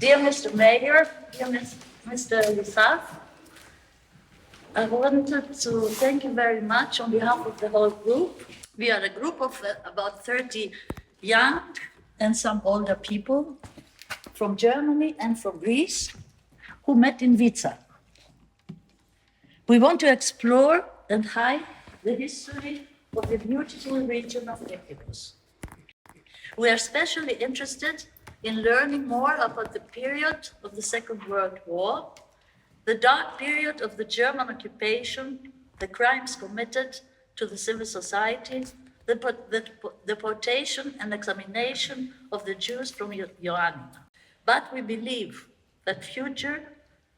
Dear Mr. Mayor, dear Mr. Elisaf, I wanted to thank you very much on behalf of the whole group. We are a group of about 30 young and some older people from Germany and from Greece who met in Viza. We want to explore and hide the history of the beautiful region of Epirus. We are especially interested in learning more about the period of the Second World War, the dark period of the German occupation, the crimes committed to the civil society, the deportation and examination of the Jews from Ioannina. But we believe that future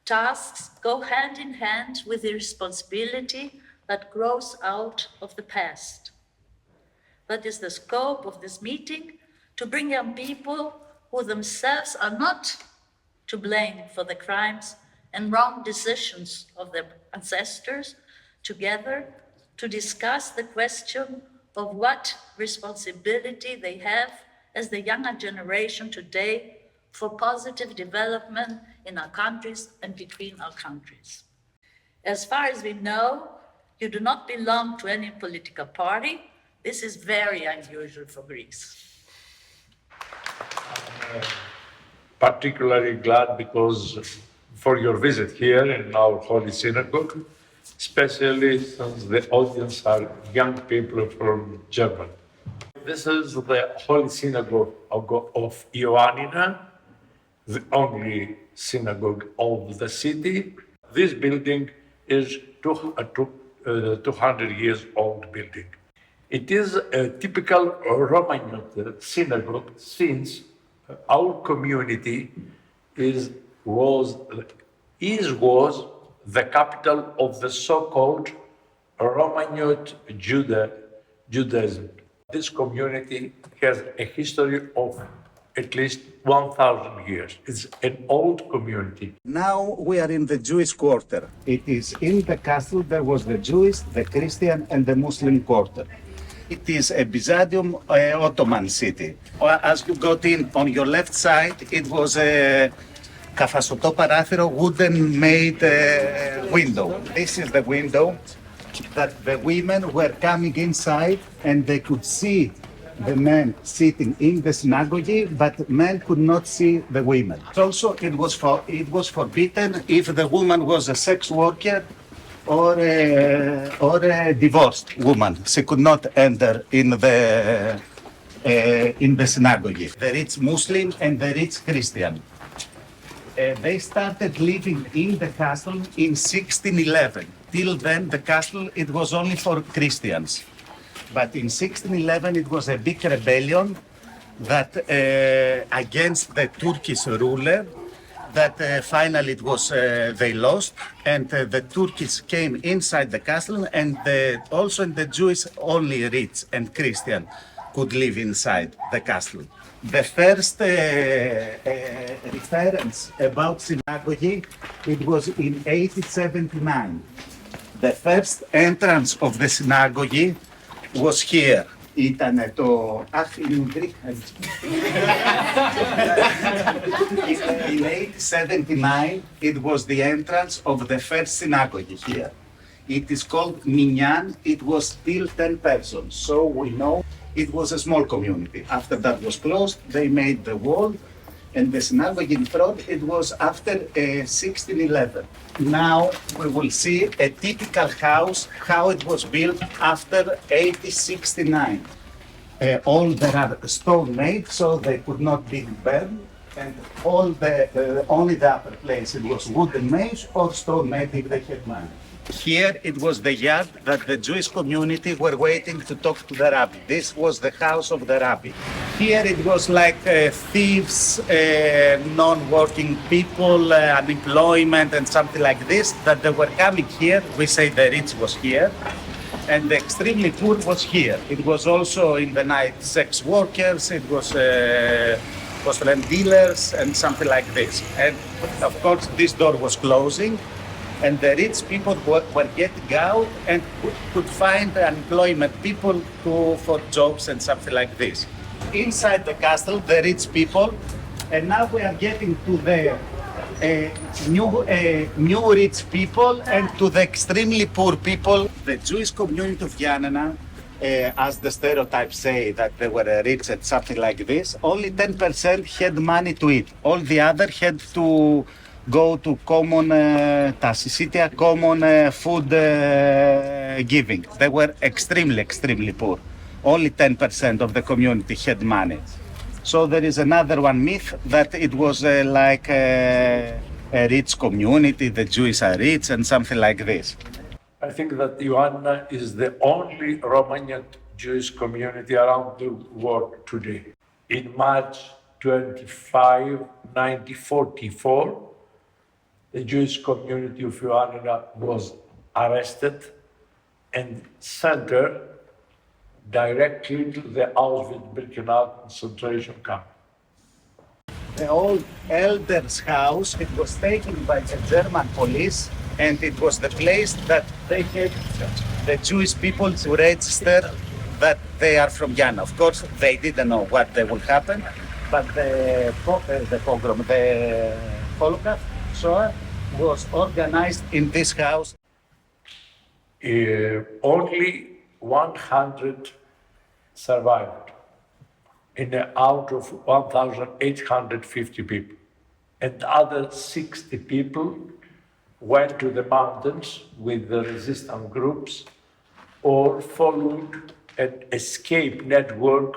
tasks go hand in hand with the responsibility that grows out of the past. That is the scope of this meeting, to bring young people who themselves are not to blame for the crimes and wrong decisions of their ancestors together to discuss the question of what responsibility they have as the younger generation today for positive development in our countries and between our countries. As far as we know, you do not belong to any political party. This is very unusual for Greece. Particularly glad because for your visit here in our Holy Synagogue, especially since the audience are young people from Germany. This is the Holy Synagogue of Ioannina, the only synagogue of the city. This building is 200 years old building. It is a typical Roman synagogue since our community was the capital of the so-called Romaniote Judaism. This community has a history of at least 1,000 years. It's an old community. Now we are in the Jewish quarter. It is in the castle there was the Jewish, the Christian and the Muslim quarter. It is a Byzantium Ottoman city. As you got in on your left side, it was a καφασωτό παράθυρο, wooden made window. This is the window that the women were coming inside and they could see the men sitting in the synagogue, but men could not see the women. Also, it was forbidden if the woman was a sex worker or a divorced woman. She could not enter in the synagogue. The rich Muslim and the rich Christian. They started living in the castle in 1611. Till then, the castle, it was only for Christians. But in 1611, it was a big rebellion that against the Turkish ruler, that finally it was they lost, and the Turkish came inside the castle, and also the Jewish only rich and Christian could live inside the castle. The first reference about synagogue, it was in 1879. The first entrance of the synagogue was here. Ήταν το In 1879, it was the entrance of the first synagogue here. It is called Minyan. It was still 10 persons, so we know it was a small community. After that was closed, they made the wall, and the synagogue in front, it was after 1611. Now we will see a typical house, how it was built after 1869. All there are stone made, so they could not be burned, and only the upper place, it was wooden made or stone made if they had money. Here it was the yard that the Jewish community were waiting to talk to the rabbi. This was the house of the rabbi. Here it was like thieves, non-working people, unemployment and something like this, that they were coming here. We say the rich was here, and the extremely poor was here. It was also in the night sex workers, it was land dealers and something like this. And of course this door was closing, and the rich people were getting out and could find employment people for jobs and something like this. Inside the castle, the rich people And now we are getting to the new rich people and to the extremely poor people. The Jewish community of Ioannina, as the stereotypes say that they were rich and something like this, only 10% had money to eat. All the other had to go to common common food giving. They were extremely poor. Only 10% of the community had money. So there is another one myth that it was like a rich community, the Jews are rich and something like this. I think that Ioannina is the only Romanian Jewish community around the world today. In March 25, 1944, the Jewish community of Ioannina was arrested and sent directly to the Auschwitz-Birkenau concentration camp. The old elder's house, it was taken by the German police, and it was the place that they had the Jewish people to register that they are from Ioannina. Of course, they didn't know what will happen, but the pogrom, the Holocaust, was organized in this house. Only 100 survived out of 1,850 people. And other 60 people went to the mountains with the resistance groups or followed an escape network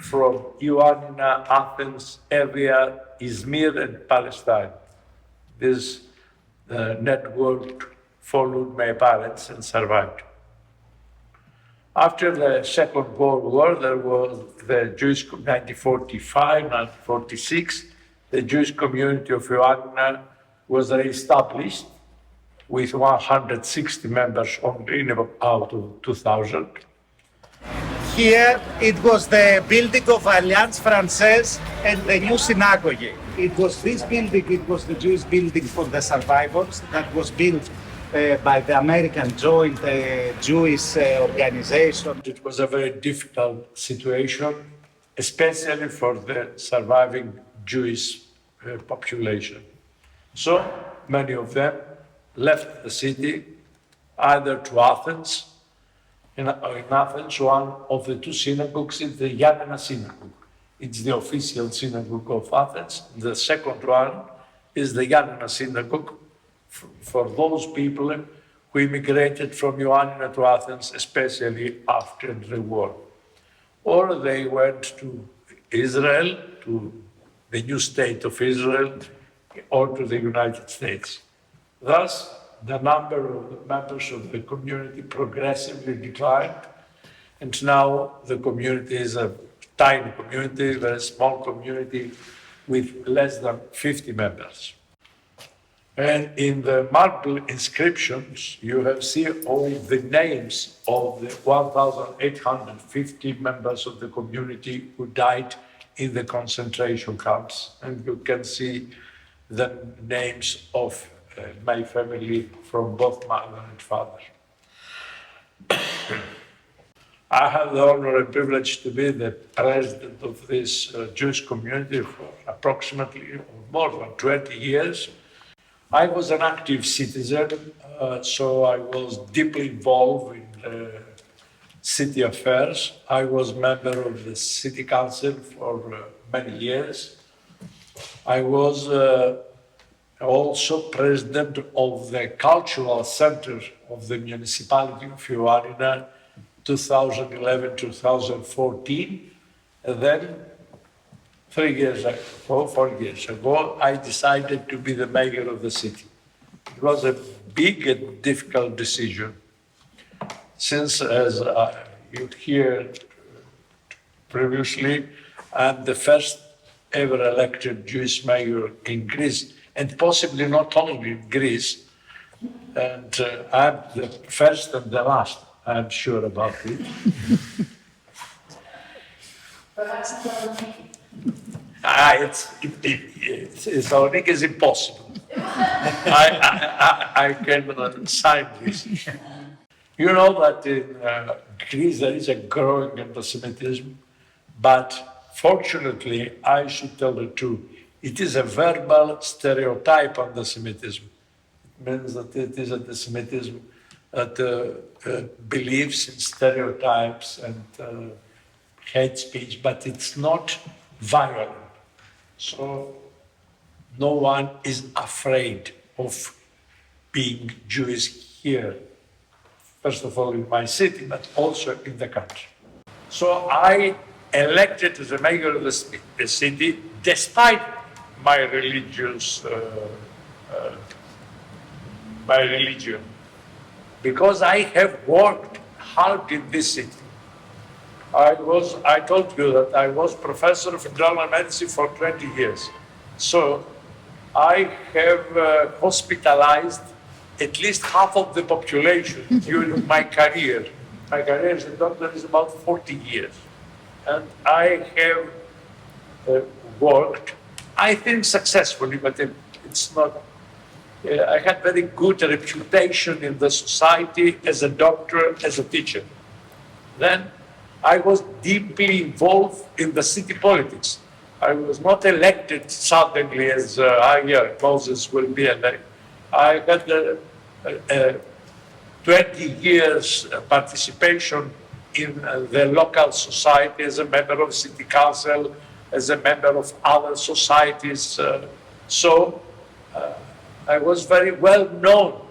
from Ioannina, Athens area, Izmir, and Palestine. This network followed my parents and survived. After the Second World War, there was the Jewish 1945, 1946. The Jewish community of Ioannina was reestablished with 160 members only out of 2,000. Here it was the building of Alliance Française and the new synagogue. It was this building, it was the Jewish building for the survivors that was built by the American Joint Jewish Organization. It was a very difficult situation, especially for the surviving Jewish population. So many of them left the city either to Athens. In Athens, one of the two synagogues is the Ioannina Synagogue. It's the official synagogue of Athens. The second one is the Ioannina Synagogue for those people who immigrated from Ioannina to Athens, especially after the war. Or they went to Israel, to the new state of Israel, or to the United States. Thus, the number of the members of the community progressively declined, and now the community is a tiny community, a very small community with less than 50 members. And in the marble inscriptions, you have seen all the names of the 1,850 members of the community who died in the concentration camps. And you can see the names of my family from both mother and father. I have the honor and privilege to be the president of this Jewish community for approximately more than 20 years. I was an active citizen, so I was deeply involved in city affairs. I was member of the city council for many years. I was also president of the cultural center of the municipality of Ioannina, 2011-2014, and then 4 years ago, I decided to be the mayor of the city. It was a big and difficult decision, since, as you heard previously, I'm the first ever elected Jewish mayor in Greece, and possibly not only in Greece, and I'm the first and the last, I'm sure about it. Thessaloniki is impossible. I can sign this. You know that in Greece there is a growing anti-Semitism, but fortunately, I should tell the truth, It is a verbal stereotype anti-Semitism. It means that it is anti-Semitism that believes in stereotypes and hate speech, but it's not violent. So no one is afraid of being Jewish here, first of all in my city, but also in the country. So I elected as the mayor of the city, despite my religion, because I have worked hard in this city. I told you that I was professor of internal medicine for 20 years. So I have hospitalized at least half of the population during my career. My career as a doctor is about 40 years. And I have worked, I think successfully, but it's not, I had very good reputation in the society as a doctor, as a teacher. Then I was deeply involved in the city politics. I was not elected suddenly as, Moses will be elected. I had 20 years participation in the local society as a member of city council, as a member of other societies. So I was very well known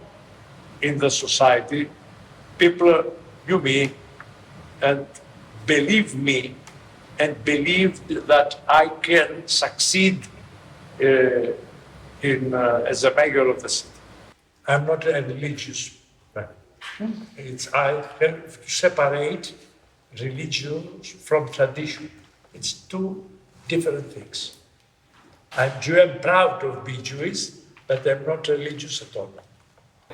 in the society. People knew me and believed me and believed that I can succeed as a mayor of the city. I'm not a religious man. I have to separate religion from tradition. It's two different things. I'm Jew, I'm proud of being Jewish, but I'm not religious at all.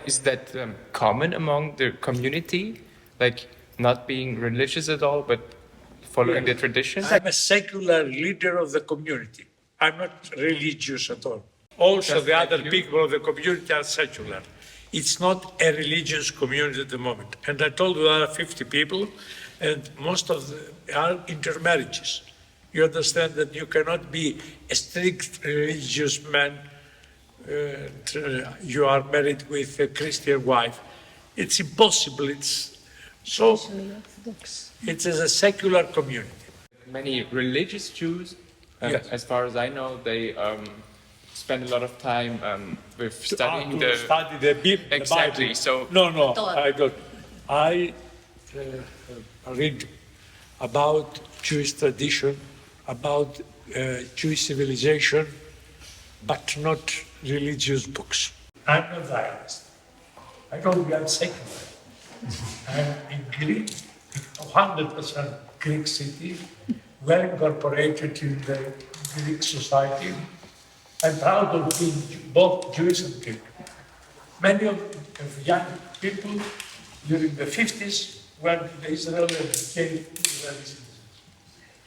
Is that common among the community? Like not being religious at all, but following the tradition? I'm a secular leader of the community. I'm not religious at all. Also, Just the like other you. people of the community are secular. It's not a religious community at the moment. And I told you there are 50 people, and most of them are intermarriages. You understand that you cannot be a strict religious man. You are married with a Christian wife. It's impossible. It's so. It is a secular community. Many religious Jews, Yes. as far as I know, they spend a lot of time with studying to study the Exactly, Bible. so- No, Torah. I don't. I read about Jewish tradition, about Jewish civilization, but not religious books. I'm not Zionist. I told you I'm secular. I'm in Greek, 100% Greek city, well incorporated in the Greek society. I'm proud of being both Jewish and Greek. Many of young people during the 50s went to Israel and became Israeli citizens.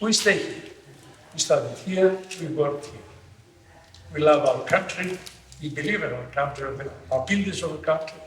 We stay here. We studied here, we worked here. We love our country, we believe in our country, our buildings of our country.